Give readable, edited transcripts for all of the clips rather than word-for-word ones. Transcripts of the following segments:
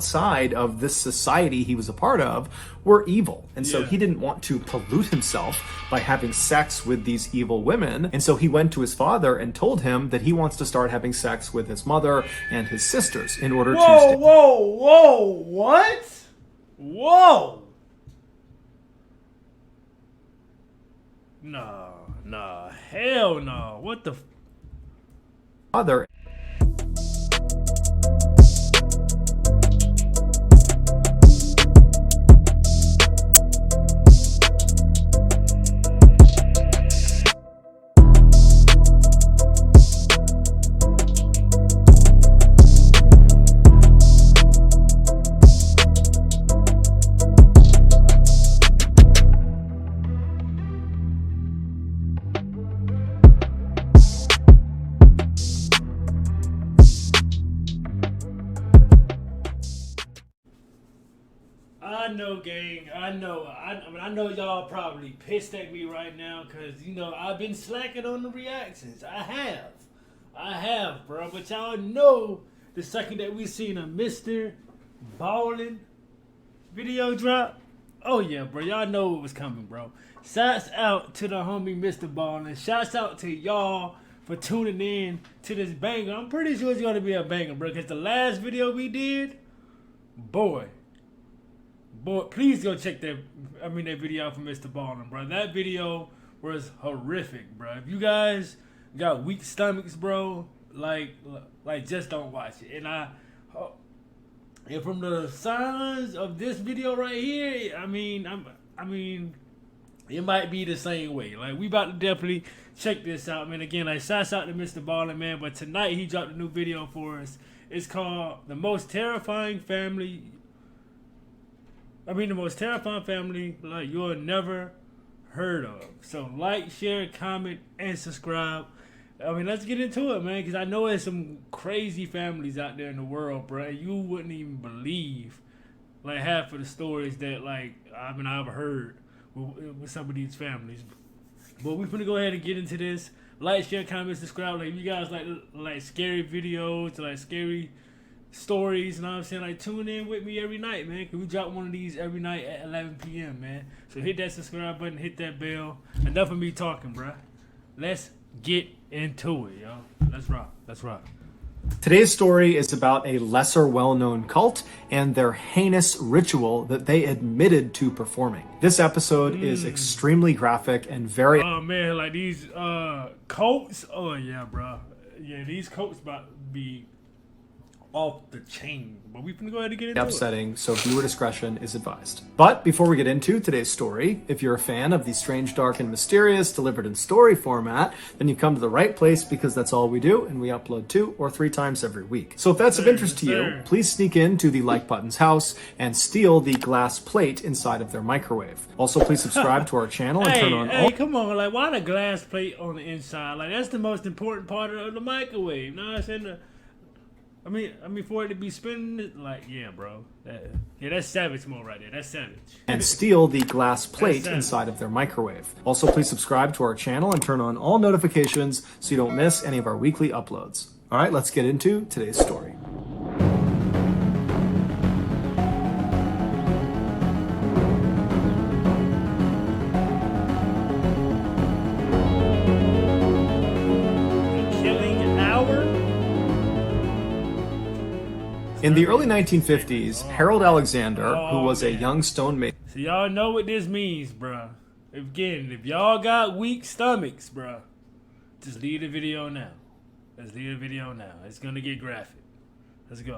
side of this society he was a part of were evil. And so he didn't want to pollute himself by having sex with these evil women. And so he went to his father and told him that he wants to start having sex with his mother and his sisters in order to stay. What? Whoa. Nah, hell no. What the Father. I know, gang. I know y'all probably pissed at me right now because, you know, I've been slacking on the reactions. I have, bro. But y'all know the second that we seen a Mr. Ballen video drop, oh yeah, bro. Y'all know it was coming, bro. Shouts out to the homie Mr. Ballen. Shouts out to y'all for tuning in to this banger. I'm pretty sure it's going to be a banger, bro, because the last video we did, boy, please go check that video out from Mr. Ballen, bro. That video was horrific, bro. If you guys got weak stomachs, bro, like just don't watch it. And from the signs of this video right here, I mean, it might be the same way. Like, we about to definitely check this out, man. Again, like, shouts out to Mr. Ballen, man. But tonight he dropped a new video for us. It's called The Most Terrifying Family like you'll never heard of. So like, share, comment, and subscribe. Let's get into it, man, because I know there's some crazy families out there in the world, bro. You wouldn't even believe like half of the stories that I've heard with some of these families. But we're gonna go ahead and get into this. Like, share, comment, subscribe. Like, if you guys like scary videos, like scary stories, you know what I'm saying? Like, tune in with me every night, man, because we drop one of these every night at 11 p.m., man. So hit that subscribe button, hit that bell. Enough of me talking, bro. Let's get into it, yo. Let's rock. Today's story is about a lesser well-known cult and their heinous ritual that they admitted to performing. This episode is extremely graphic and very... Oh, man, like these cults. Oh, yeah, bro. Yeah, these cults about to be off the chain, but we can go ahead and get into upsetting, so viewer discretion is advised. But before we get into today's story, if you're a fan of the strange, dark, and mysterious delivered in story format, then you've come to the right place, because that's all we do, and we upload 2 or 3 times every week. So if that's of interest to you, please sneak into the like button's house and steal the glass plate inside of their microwave. Also, please subscribe to our channel and turn on all... Hey, come on, like, why the glass plate on the inside? Like, that's the most important part of the microwave. You know what I'm saying? I mean, for it to be spinning, like, yeah, bro. That's savage mode right there. That's savage. And steal the glass plate inside of their microwave. Also, please subscribe to our channel and turn on all notifications so you don't miss any of our weekly uploads. All right, let's get into today's story. In the early 1950s, Harold Alexander, who was a young stonemason... So y'all know what this means, bruh. Again, if y'all got weak stomachs, bruh, just leave the video now. Let's leave the video now. It's gonna get graphic. Let's go.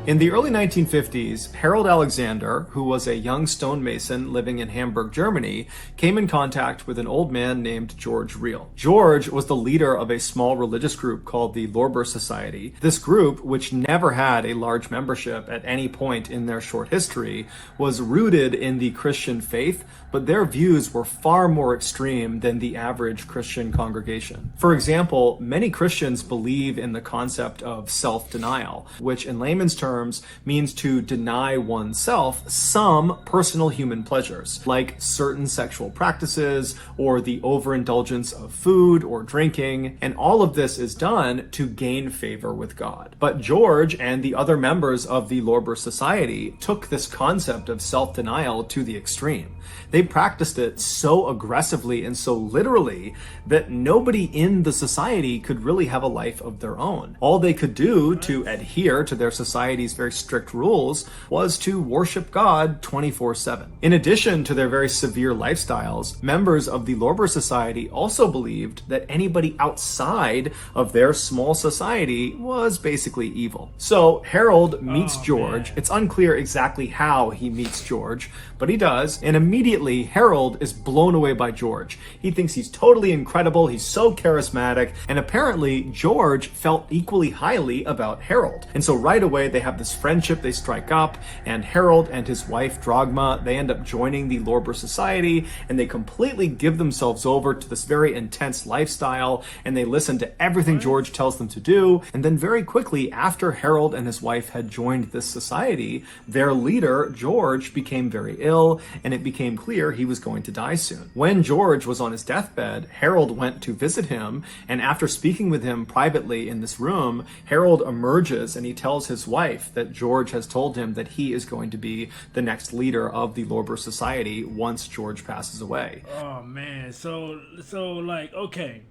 In the early 1950s, Harold Alexander, who was a young stonemason living in Hamburg, Germany, came in contact with an old man named George Reel. George was the leader of a small religious group called the Lorba Society. This group, which never had a large membership at any point in their short history, was rooted in the Christian faith, but their views were far more extreme than the average Christian congregation. For example, many Christians believe in the concept of self-denial, which in layman's terms terms means to deny oneself some personal human pleasures, like certain sexual practices or the overindulgence of food or drinking, and all of this is done to gain favor with God. But George and the other members of the Lorba Society took this concept of self-denial to the extreme. They practiced it so aggressively and so literally that nobody in the society could really have a life of their own. All they could do to adhere to their society's very strict rules was to worship God 24/7. In addition to their very severe lifestyles, members of the Lorba Society also believed that anybody outside of their small society was basically evil. So Harold meets George. It's unclear exactly how he meets George, but he does, and immediately Harold is blown away by George. He thinks he's totally incredible, he's so charismatic, and apparently George felt equally highly about Harold. And so right away they have this friendship, they strike up, and Harold and his wife Drogma, they end up joining the Lorba Society, and they completely give themselves over to this very intense lifestyle, and they listen to everything George tells them to do. And then very quickly after Harold and his wife had joined this society, their leader, George, became very ill, and it became clear he was going to die soon. When George was on his deathbed, Harold went to visit him, and after speaking with him privately in this room, Harold emerges and he tells his wife that George has told him that he is going to be the next leader of the Lorba Society once George passes away. Oh man, so like, okay,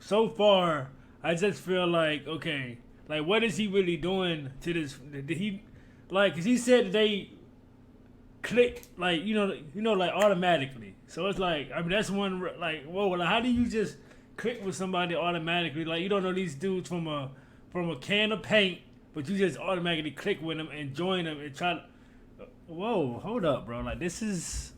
so far I just feel like, okay, like what is he really doing to this? Did he, like, cause he said they click, like, you know, like automatically. So it's like, I mean, that's one, like, whoa, like, how do you just click with somebody automatically? Like, you don't know these dudes from a can of paint, but you just automatically click with them and join them and try to, whoa, hold up, bro. Like, this is...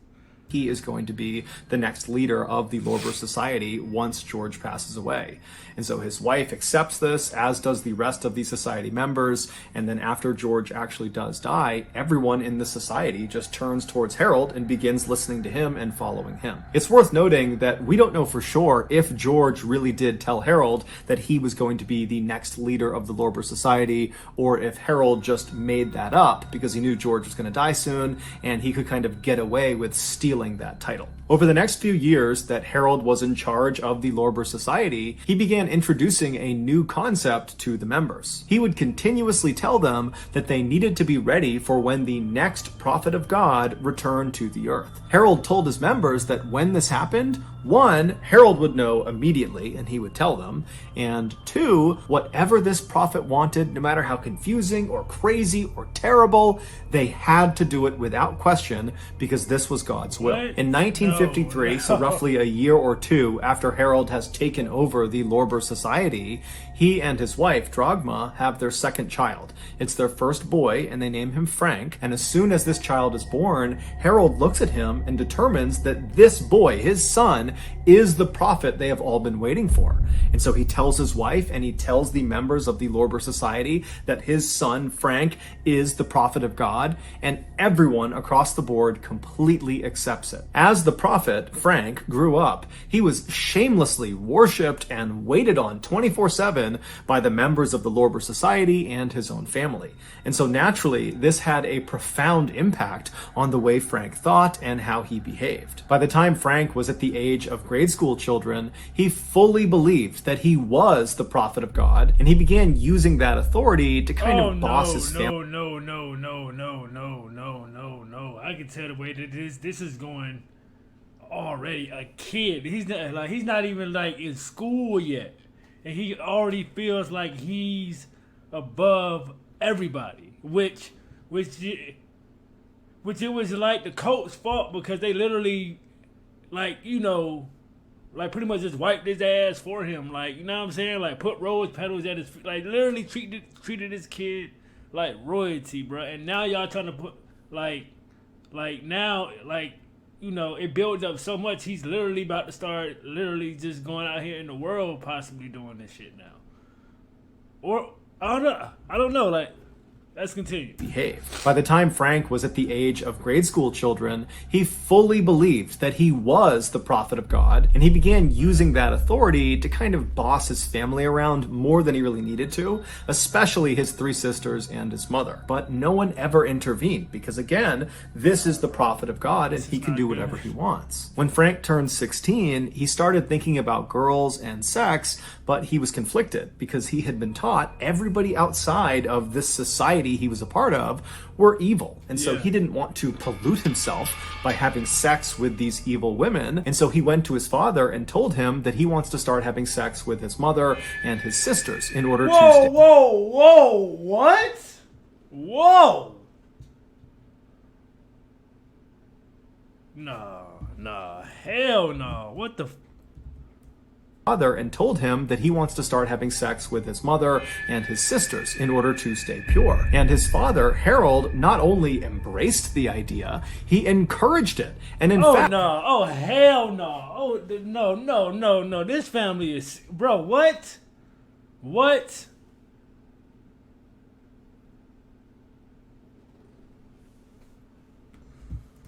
He is going to be the next leader of the Lorba Society once George passes away. And so his wife accepts this, as does the rest of the society members. And then after George actually does die, everyone in the society just turns towards Harold and begins listening to him and following him. It's worth noting that we don't know for sure if George really did tell Harold that he was going to be the next leader of the Lorba Society, or if Harold just made that up because he knew George was going to die soon and he could kind of get away with stealing that title. Over the next few years that Harold was in charge of the Lorba Society, he began introducing a new concept to the members. He would continuously tell them that they needed to be ready for when the next prophet of God returned to the earth. Harold told his members that when this happened, one, Harold would know immediately and he would tell them, and two, whatever this prophet wanted, no matter how confusing or crazy or terrible, they had to do it without question because this was God's will. In 1953, so roughly a year or two after Harold has taken over the Lorba Society, he and his wife, Drogma, have their second child. It's their first boy, and they name him Frank, and as soon as this child is born, Harold looks at him and determines that this boy, his son, is the prophet they have all been waiting for. And so he tells his wife and he tells the members of the Lorba Society that his son, Frank, is the prophet of God, and everyone across the board completely accepts it. As the prophet, Frank, grew up, he was shamelessly worshipped and waited on 24/7 by the members of the Lorba Society and his own family. And so naturally, this had a profound impact on the way Frank thought and how he behaved. By the time Frank was at the age of grade school children, he fully believed that he was the prophet of God, and he began using that authority to kind of boss his family. No. I can tell the way that this is going already. A kid. He's not even like in school yet. And he already feels like he's above everybody. Which it was like the coach's fault because they literally, like, you know, like pretty much just wiped his ass for him. Like, you know what I'm saying? Like put rose petals at his feet. Like literally treated his kid like royalty, bro. And now y'all trying to put like now, like, you know, it builds up so much. He's literally about to start literally just going out here in the world, possibly doing this shit now. Or I don't know. Like, Let's continue. Behave. By the time Frank was at the age of grade school children, he fully believed that he was the prophet of God, and he began using that authority to kind of boss his family around more than he really needed to, especially his 3 sisters and his mother. But no one ever intervened because, again, this is the prophet of God and he can do whatever he wants. When Frank turned 16, he started thinking about girls and sex, but he was conflicted because he had been taught everybody outside of this society he was a part of were evil. And so he didn't want to pollute himself by having sex with these evil women. And so he went to his father and told him that he wants to start having sex with his mother and his sisters in order to stay. Whoa, what? Whoa. Nah, hell no. What the Father and told him that he wants to start having sex with his mother and his sisters in order to stay pure. And his father, Harold, not only embraced the idea, he encouraged it. And in fact... Oh, hell no. Oh, no. This family is... Bro, what? What?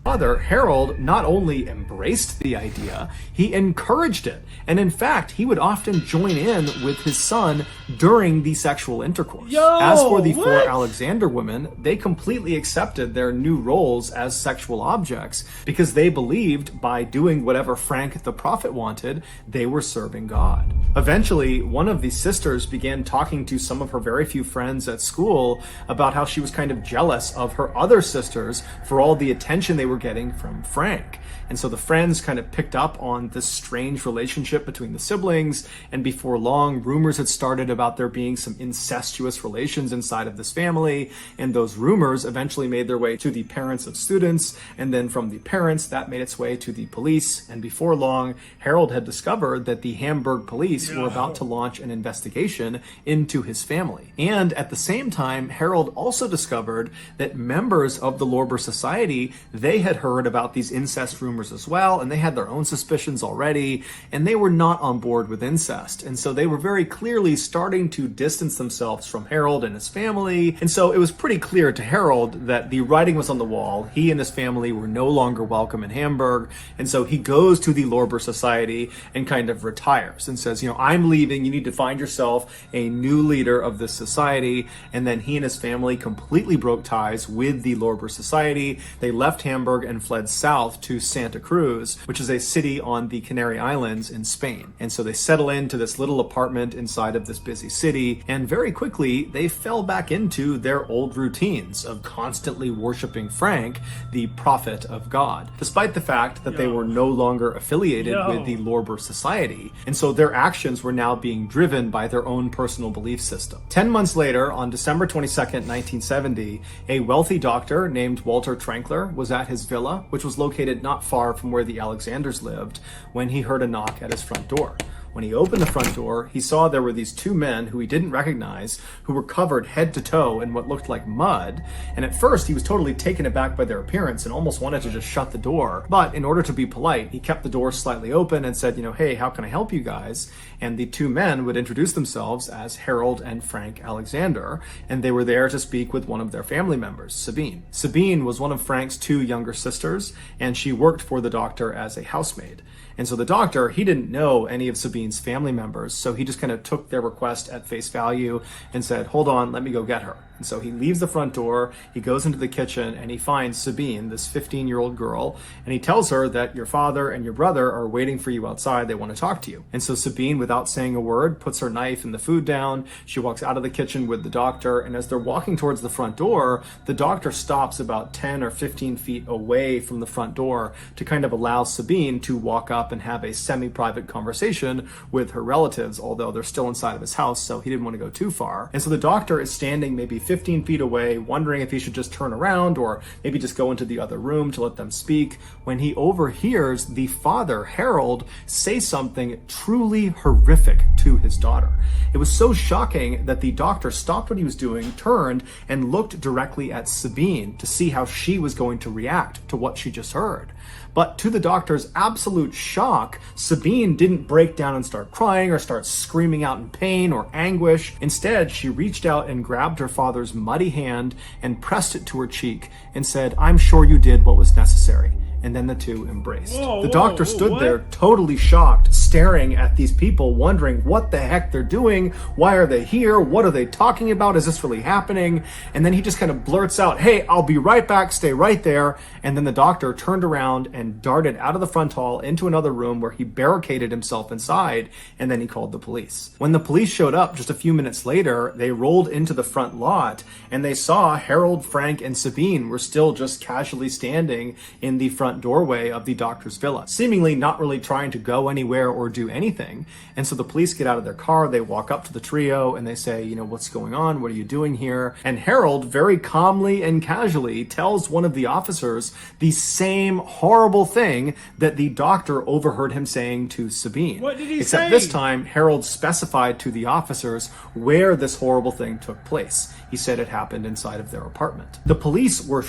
Father, Harold, not only embraced the idea, he encouraged it. And in fact, he would often join in with his son during the sexual intercourse. As for the 4 Alexander women, they completely accepted their new roles as sexual objects because they believed by doing whatever Frank the prophet wanted, they were serving God. Eventually, one of the sisters began talking to some of her very few friends at school about how she was kind of jealous of her other sisters for all the attention they were getting from Frank. And so the friends kind of picked up on this strange relationship between the siblings, and before long, rumors had started about there being some incestuous relations inside of this family, and those rumors eventually made their way to the parents of students, and then from the parents, that made its way to the police, and before long, Harold had discovered that the Hamburg police were about to launch an investigation into his family. And at the same time, Harold also discovered that members of the Lorba Society, they had heard about these incest rumors as well, and they had their own suspicions already, and they were not on board with incest. And so they were very clearly starting to distance themselves from Harold and his family. And so it was pretty clear to Harold that the writing was on the wall. He and his family were no longer welcome in Hamburg. And so he goes to the Lorba Society and kind of retires and says, I'm leaving. You need to find yourself a new leader of this society. And then he and his family completely broke ties with the Lorba Society. They left Hamburg and fled south to Santa Cruz, which is a city on the Canary Islands in Spain. And so they settle into this little apartment inside of this busy city, and very quickly they fell back into their old routines of constantly worshiping Frank, the prophet of God, despite the fact that they were no longer affiliated with the Lorba Society. And so their actions were now being driven by their own personal belief system. 10 months later, on December 22nd, 1970, a wealthy doctor named Walter Trankler was at his villa, which was located not far from where the Alexanders lived, when he heard a knock at his front door. When he opened the front door, he saw there were these 2 men who he didn't recognize, who were covered head to toe in what looked like mud. And at first, he was totally taken aback by their appearance and almost wanted to just shut the door. But in order to be polite, he kept the door slightly open and said, hey, how can I help you guys? And the 2 men would introduce themselves as Harold and Frank Alexander, and they were there to speak with one of their family members, Sabine. Sabine was one of Frank's 2 younger sisters, and she worked for the doctor as a housemaid. And so the doctor, he didn't know any of Sabine's family members, so he just kind of took their request at face value and said, hold on, let me go get her. And so he leaves the front door, he goes into the kitchen, and he finds Sabine, this 15-year-old girl, and he tells her that your father and your brother are waiting for you outside. They want to talk to you. And so Sabine, without saying a word, puts her knife and the food down. She walks out of the kitchen with the doctor, and as they're walking towards the front door, the doctor stops about 10 or 15 feet away from the front door to kind of allow Sabine to walk up and have a semi-private conversation with her relatives, although they're still inside of his house, so he didn't want to go too far. And so the doctor is standing maybe 15 feet away, wondering if he should just turn around or maybe just go into the other room to let them speak, when he overhears the father, Harold, say something truly horrific to his daughter. It was so shocking that the doctor stopped what he was doing, turned, and looked directly at Sabine to see how she was going to react to what she just heard. But to the doctor's absolute shock, Sabine didn't break down and start crying or start screaming out in pain or anguish. Instead, she reached out and grabbed her father's father's muddy hand and pressed it to her cheek and said, "I'm sure you did what was necessary." And then the two embraced. The doctor stood there totally shocked, staring at these people, wondering what the heck they're doing. Why are they here? What are they talking about? Is this really happening? And then he just kind of blurts out, "Hey, I'll be right back. Stay right there." And then the doctor turned around and darted out of the front hall into another room where he barricaded himself inside, and then he called the police. When the police showed up just a few minutes later, they rolled into the front lot and they saw Harold, Frank, and Sabine were still just casually standing in the front doorway of the doctor's villa, seemingly not really trying to go anywhere or do anything. And so the police get out of their car, they walk up to the trio and they say, "You know, what's going on? What are you doing here?" And Harold very calmly and casually tells one of the officers the same horrible thing that the doctor overheard him saying to Sabine. What did he Except say? this time, Harold specified to the officers where this horrible thing took place. He said it happened inside of their apartment. The police were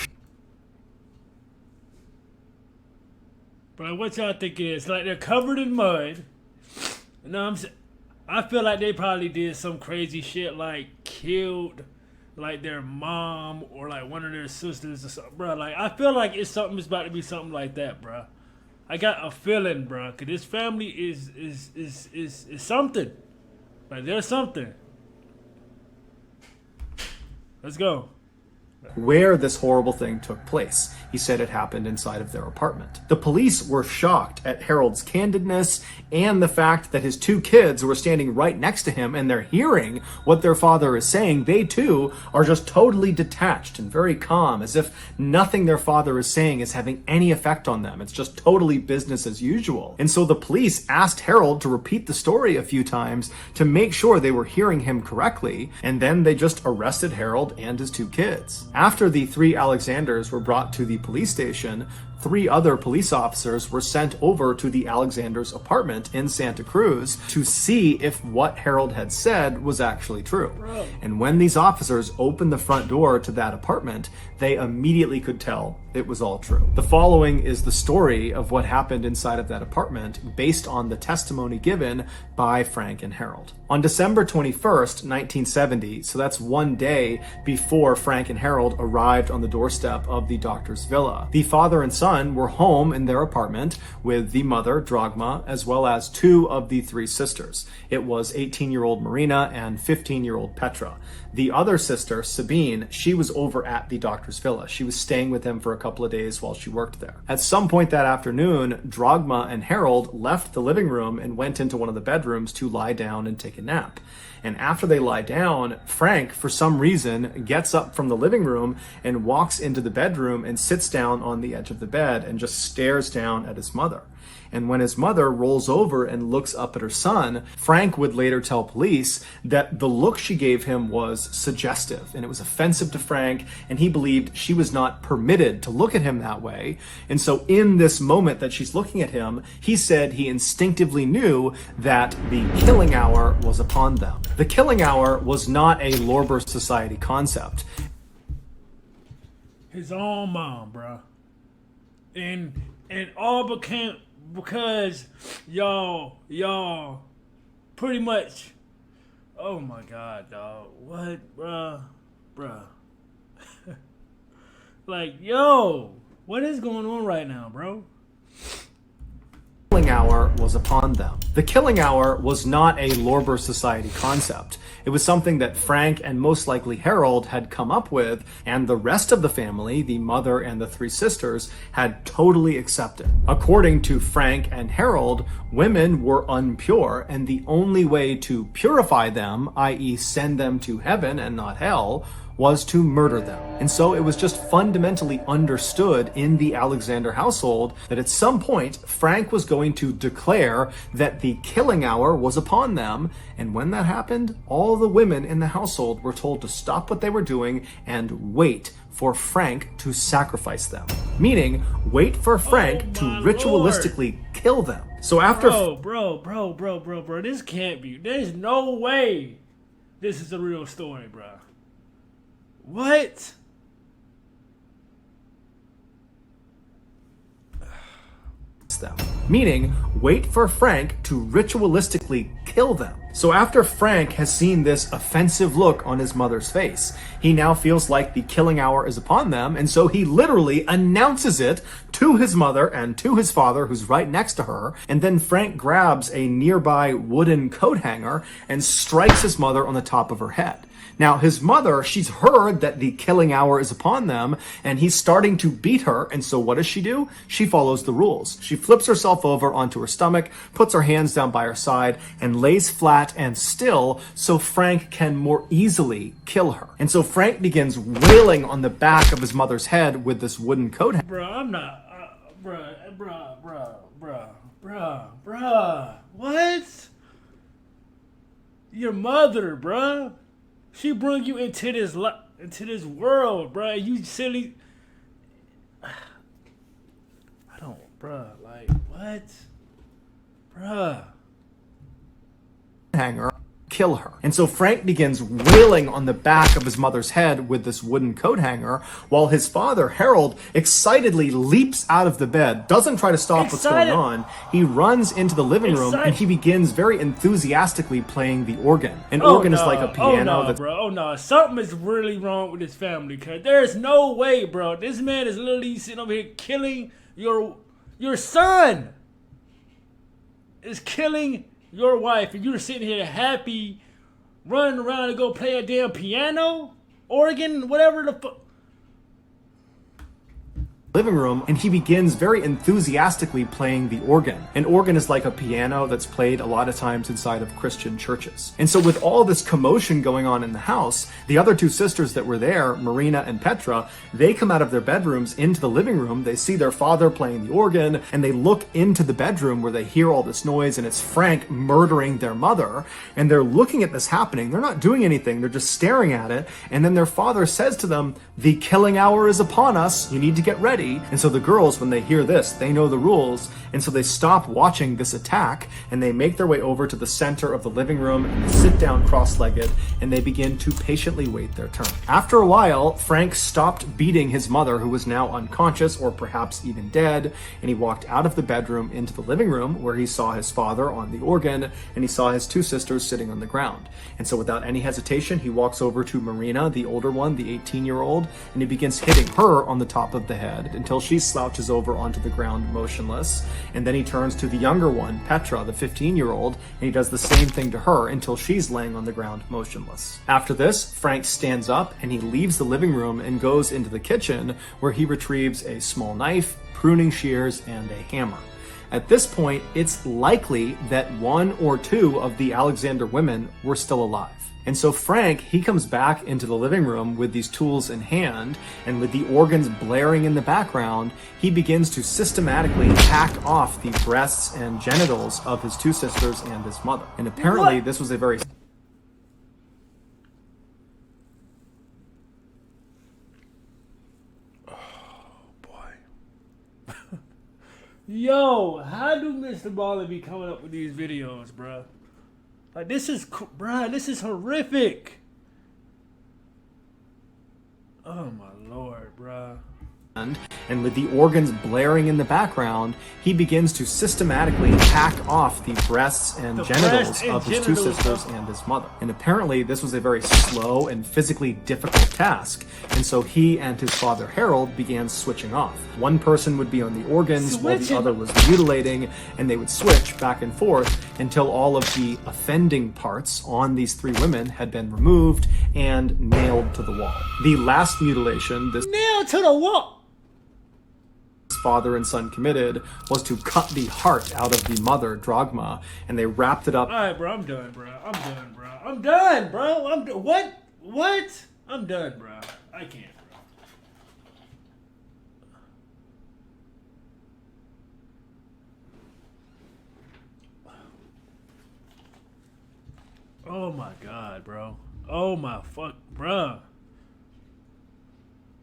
Bro, what y'all think it is? Like they're covered in mud. You know what I'm saying? I feel like they probably did some crazy shit, like killed like their mom or like one of their sisters or something, bro. Like I feel like it's about to be something like that, bro. I got a feeling, bro, cause this family is something. Like there's something. Let's go. where this horrible thing took place. He said it happened inside of their apartment. The police were shocked at Harold's candidness and the fact that his two kids were standing right next to him and they're hearing what their father is saying. They too are just totally detached and very calm, as if nothing their father is saying is having any effect on them. It's just totally business as usual. And so the police asked Harold to repeat the story a few times to make sure they were hearing him correctly, and then they just arrested Harold and his two kids. After the three Alexanders were brought to the police station, 3 other police officers were sent over to the Alexanders' apartment in Santa Cruz to see if what Harold had said was actually true. And when these officers opened the front door to that apartment, they immediately could tell it was all true. The following is the story of what happened inside of that apartment based on the testimony given by Frank and Harold. On December 21st, 1970, so that's one day before Frank and Harold arrived on the doorstep of the doctor's villa, the father and son were home in their apartment with the mother, Dragma, as well as 2 of the 3 sisters. It was 18-year-old Marina and 15-year-old Petra. The other sister, Sabine, she was over at the doctor's villa. She was staying with him for a couple of days while she worked there. At some point that afternoon, Dragma and Harold left the living room and went into one of the bedrooms to lie down and take a nap. And after they lie down, Frank, for some reason, gets up from the living room and walks into the bedroom and sits down on the edge of the bed and just stares down at his mother. And when his mother rolls over and looks up at her son, Frank would later tell police that the look she gave him was suggestive and it was offensive to Frank, and he believed she was not permitted to look at him that way. And so in this moment that she's looking at him, he said he instinctively knew that the killing hour was upon them. The killing hour was not a Lorba Society concept. His own mom, bro. And all became because y'all pretty much, oh my god, dog. What, bruh? Like, yo, what is going on right now, bro? Killing hour was upon them. The killing hour was not a Lorba Society concept. It was something that Frank and most likely Harold had come up with, and the rest of the family, the mother and the 3 sisters, had totally accepted. According to Frank and Harold, women were impure, and the only way to purify them, i.e. send them to heaven and not hell, was to murder them. And so it was just fundamentally understood in the Alexander household that at some point Frank was going to declare that the killing hour was upon them, and when that happened, all the women in the household were told to stop what they were doing and wait for Frank to sacrifice them. Meaning, wait for Frank to ritualistically kill them. So after Bro, this can't be. There's no way this is a real story, bro. What? them. Meaning, wait for Frank to ritualistically kill them. So after Frank has seen this offensive look on his mother's face, he now feels like the killing hour is upon them, and so he literally announces it to his mother and to his father, who's right next to her, and then Frank grabs a nearby wooden coat hanger and strikes his mother on the top of her head. Now, his mother, she's heard that the killing hour is upon them, and he's starting to beat her, and so what does she do? She follows the rules. She flips herself over onto her stomach, puts her hands down by her side, and lays flat and still so Frank can more easily kill her. And so Frank begins wailing on the back of his mother's head with this wooden coat hanger. Bruh, I'm not... bruh. What? Your mother, bruh. She brought you into this world, bruh. You silly... I don't... Bruh, like, what? Bruh. Hanger. Kill her. And so Frank begins wailing on the back of his mother's head with this wooden coat hanger, while his father, Harold, excitedly leaps out of the bed, doesn't try to stop what's going on. He runs into the living room and he begins very enthusiastically playing the organ. An organ is like a piano that's... Bro. Oh no, something is really wrong with this family, cause there's no way, bro. This man is literally sitting over here killing your son. Is killing your wife, and you're sitting here happy, running around to go play a damn piano, organ, whatever the fuck. Living room, and he begins very enthusiastically playing the organ. An organ is like a piano that's played a lot of times inside of Christian churches. And so with all this commotion going on in the house, the other two sisters that were there, Marina and Petra, they come out of their bedrooms into the living room. They see their father playing the organ, and they look into the bedroom where they hear all this noise, and it's Frank murdering their mother. And they're looking at this happening. They're not doing anything. They're just staring at it. And then their father says to them, "The killing hour is upon us. You need to get ready." And so the girls, when they hear this, they know the rules, and so they stop watching this attack, and they make their way over to the center of the living room, and they sit down cross-legged, and they begin to patiently wait their turn. After a while, Frank stopped beating his mother, who was now unconscious, or perhaps even dead, and he walked out of the bedroom into the living room, where he saw his father on the organ, and he saw his two sisters sitting on the ground. And so without any hesitation, he walks over to Marina, the older one, the 18-year-old, and he begins hitting her on the top of the head until she slouches over onto the ground motionless. And then he turns to the younger one, Petra, the 15-year-old, and he does the same thing to her until she's laying on the ground motionless. After this, Frank stands up and he leaves the living room and goes into the kitchen, where he retrieves a small knife, pruning shears, and a hammer. At this point, it's likely that one or two of the Alexander women were still alive. And so Frank, he comes back into the living room with these tools in hand, and with the organs blaring in the background, he begins to systematically hack off the breasts and genitals of his two sisters and his mother. And apparently this was a very... Yo, how do Mr. Ballen be coming up with these videos, bruh? Like, this is horrific. Oh my lord, bruh. And with the organs blaring in the background, he begins to systematically hack off the breasts and genitals of his two sisters and his mother. And apparently this was a very slow and physically difficult task, and so he and his father Harold began switching off. One person would be on the organs while the other was mutilating, and they would switch back and forth until all of the offending parts on these three women had been removed and nailed to the wall. The last mutilation, this nailed to the wall, father and son committed, was to cut the heart out of the mother, Dragma, and they wrapped it up. Alright, bro, I'm done, bro. I'm done, bro. What? I'm done, bro. I can't, bro. Oh my god, bro. Oh my fuck, bro.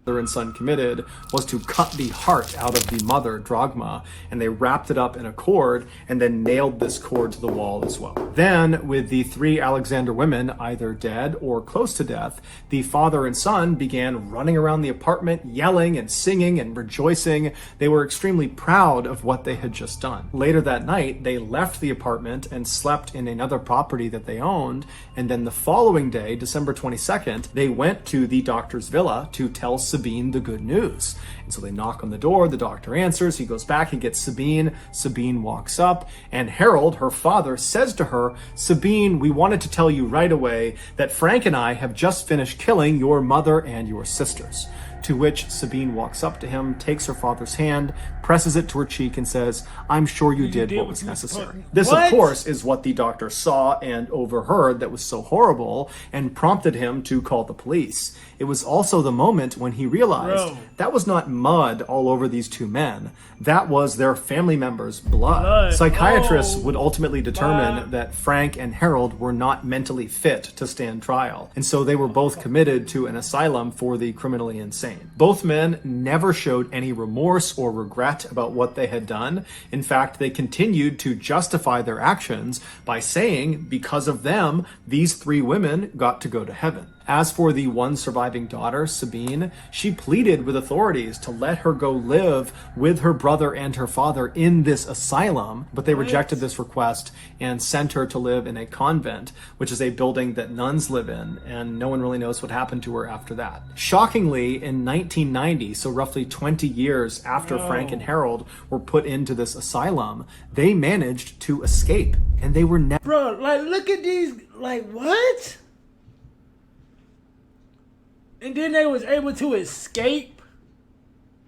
and son committed was to cut the heart out of the mother, Drogma, and they wrapped it up in a cord and then nailed this cord to the wall as well. Then, with the 3 Alexander women either dead or close to death, the father and son began running around the apartment, yelling and singing and rejoicing. They were extremely proud of what they had just done. Later that night, they left the apartment and slept in another property that they owned, and then the following day, December 22nd, they went to the doctor's villa to tell Sabine the good news. And so they knock on the door, the doctor answers, he goes back and gets Sabine. Sabine walks up, and Harold, her father, says to her, "Sabine, we wanted to tell you right away that Frank and I have just finished killing your mother and your sisters." To which Sabine walks up to him, takes her father's hand, presses it to her cheek, and says, "I'm sure you did what was necessary." This, of course, is what the doctor saw and overheard that was so horrible and prompted him to call the police. It was also the moment when he realized that was not mud all over these 2 men. That was their family members' blood. Psychiatrists would ultimately determine that Frank and Harold were not mentally fit to stand trial, and so they were both committed to an asylum for the criminally insane. Both men never showed any remorse or regret about what they had done. In fact, they continued to justify their actions by saying, because of them, these 3 women got to go to heaven. As for the one surviving daughter, Sabine, she pleaded with authorities to let her go live with her brother and her father in this asylum, but they rejected this request and sent her to live in a convent, which is a building that nuns live in, and no one really knows what happened to her after that. Shockingly, in 1990, so roughly 20 years after Frank and Harold were put into this asylum, they managed to escape, and they were never... Bro, like, look at these, like, what? And then they was able to escape.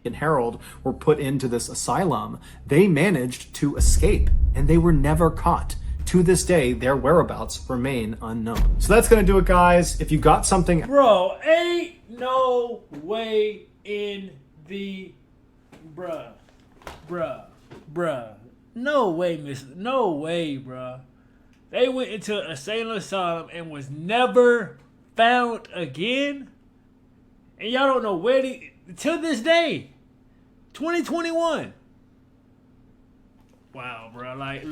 And Harold were put into this asylum. They managed to escape, and they were never caught. To this day, their whereabouts remain unknown. So that's gonna do it, guys. If you got something... Bro, ain't no way in the... Bruh. No way, no way, bruh. They went into a insane asylum and was never found again? And y'all don't know where they... To this day. 2021. Wow, bro. Like,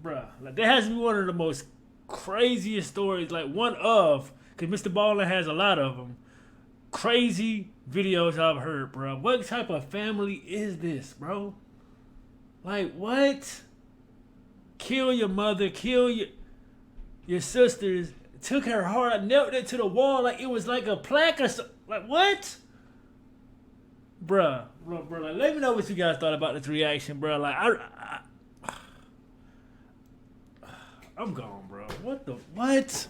bro. Like, that has to be one of the most craziest stories. Like, one of... Because Mr. Ballen has a lot of them. Crazy videos I've heard, bro. What type of family is this, bro? Like, what? Kill your mother. Kill your sisters. Took her heart, nailed it to the wall like it was like a plaque or something. Like, what? Bruh, like, let me know what you guys thought about this reaction, bruh. Like, I'm gone, bro. What?